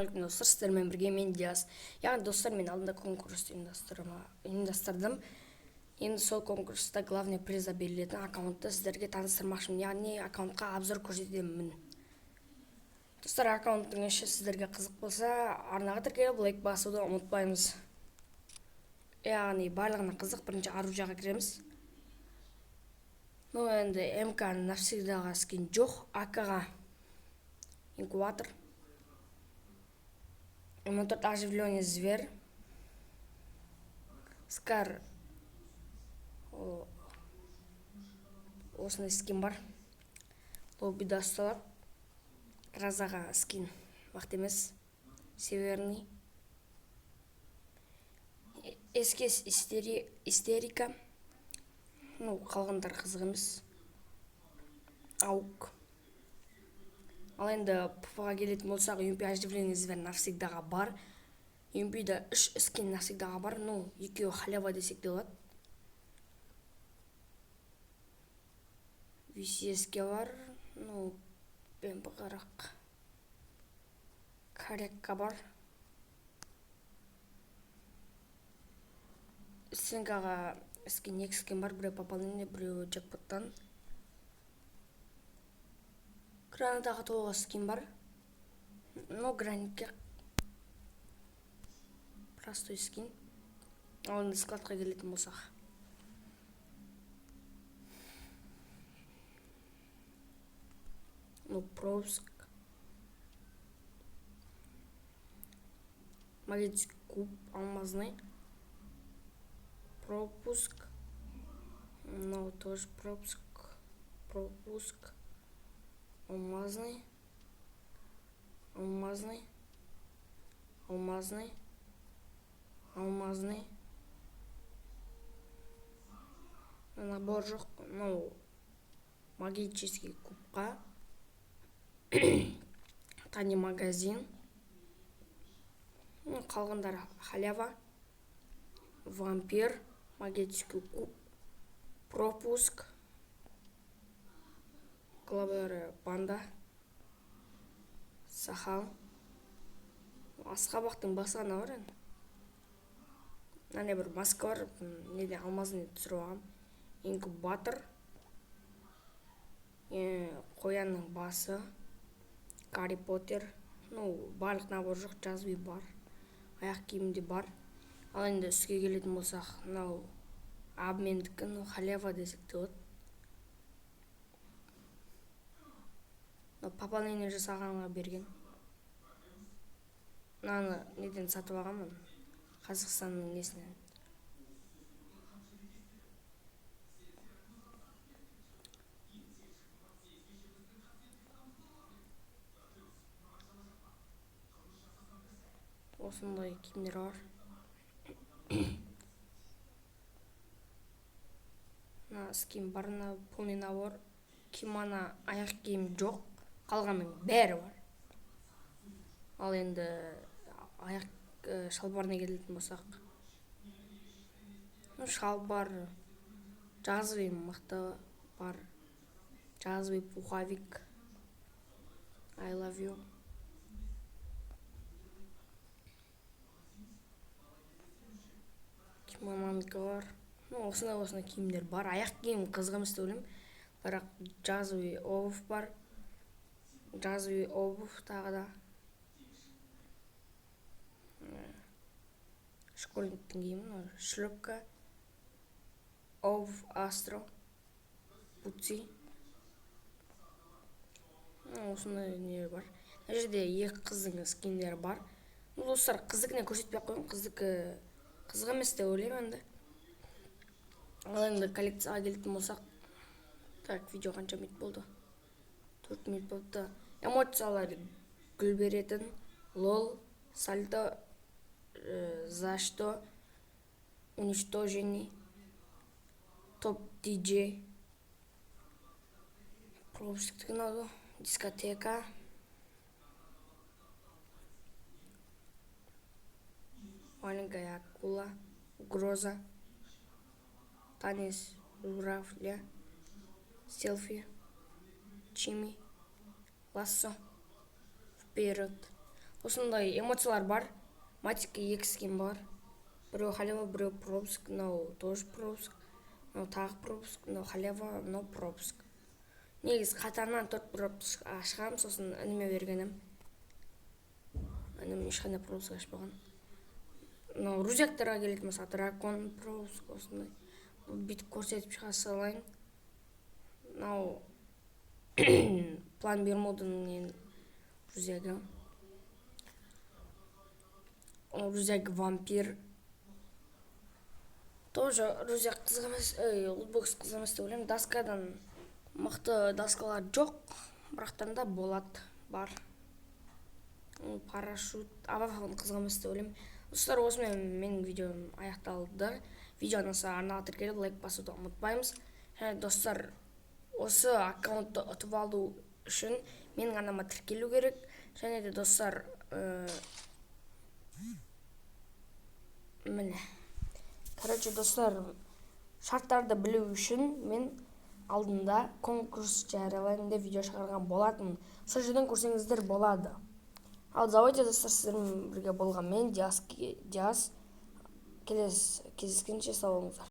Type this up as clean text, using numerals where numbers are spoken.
Ассалаумағалейкум достар, сіздермен бірге мен Диас. Яғни достар, мен алдында конкурс ұйымдастырдым. Енді сол конкурста главный приза берілетін аккаунтты сіздерге таныстырмақшымын. Яғни аккаунтқа обзор көрсетемін. Достар, аккаунттың іші сіздерге қызық болса, арнаға тіркеліп лайк басуды ұмытпаймыз. Яғни барлығына қызық. Бірінші оружияға кіреміз. Енді МК навсегдаға скин жоқ, АК-ға инкубатор. Мотор оживленный зверь. Скар. Осындай скин бар. Лоббида ұсталады. Разаға скин вақты емес. Северный. Эскес истерика. Қалғандар қызық емес. Аук. Ал енді ПФ-ға келетін болсақ, UMP оживленный зверь навсегдаға бар. UMP-да 3 скин навсегдаға бар. Екеуі халява десек те болады. VCS-ке бар. ПМП-қарақ. Корекка бар. СНК-ға скин 2 скин бар. Біреу пополнение, біреу джекпоттан. Гранатаға толға скин бар. Гранитке простой скин. Ал енді складқа келетін болсақ. Пропуск. Магнитский куб, алмазный. Пропуск. Тоже пропуск. Пропуск. Алмазный. Алмазный. Алмазный. Алмазный. Набор жоқ. Магический кубқа. Тани магазин. Қалғандар халява. Вампир. Магический куб. Пропуск. Главары банда. Сахал. Асқабақтың басқаны бар енді. Мынандай бір маска бар. Неде алмазын түсіріп алғам. Инкубатор. Қоянның басы. Гарри Поттер. Барлық набор жоқ, жазбай бар. Аяқ киімде бар. Ал енді үске келетін болсақ, абмендікі, халява десек те болады. Пополнение жасағанға берген. Мынаны неден сатып алғанмын? Қазақстанның несінен. Осындай киімдер бар. Скин бар, полный набор. Кимана аяқ киім жоқ. Қалғанның бәрі бар. Ал енді аяқ шалбарына келетін болсақ. Шалбар. Жазбай мықты бар. Жазбай пуховик. I love you. Кимананікі бар. Осындай киімдер бар. Аяқ киім қызық емес деп ойлаймын. Бірақ жазбай обувь бар. Жазбай обувь тағы да. Школьниктің киімі. Шлепка. Обувь Астро. Путси. Осындай не бар. Мына жерде екі қыздың скиндері бар. Достар, қыздікіне көрсетпей қойым. Қыздікі қызық емес деп ойлаймын енді. Ал енді коллекцияға келетін болсақ. Так, видео қанша минут болды? 4 минут болды. Эмоциялар гүл беретін. Лол, сальто, за что, уничтожение, топ диджей, пропусктікі ұнады, дискотека, маленькая акула, угроза, танец журавля, селфи, чими, лассо, вперед. осындай эмоциялар бар. Матикке 2 скин бар. Біреу халява, біреу пропуск, мынау тоже пропуск, мынау тағы пропуск, мынау халява, мынау пропуск. Негізі қатарынан 4 пропуск ашқам, сосын ініме бергенім. Інім ешқандай пропуск ашпаған. Мынау рузяктарға келетін болса, дракон пропуск осындай. Бүйтіп көрсетіп шыға салайын. Мынау план Бермуданың рузягі. Рузягі вампир. Тоже рузяк қызық емес, лутбокс қызық емес деп ойлаймын. Доскадан мықты доскалар жоқ, бірақтан да болады, бар. Парашют, авафон қызық емес деп ойлаймын. Достар, осымен менің видеом аяқталды. Видео ұнаса арнаға тіркеліп лайк басуды ұмытпаймыз. Және достар, осы аккаунтты ұтып алу үшін менің арнама тіркелу керек. Және де достар, міне. Короче, достар, шарттарды білу үшін мен алдында конкурс жариялайын деп видео шығарған болатын. Сол жерден көрсеңіздер болады. Ал давайте, достар, сіздермен бірге болған мен Диас. Келесі кездескенше сау болыңыздар.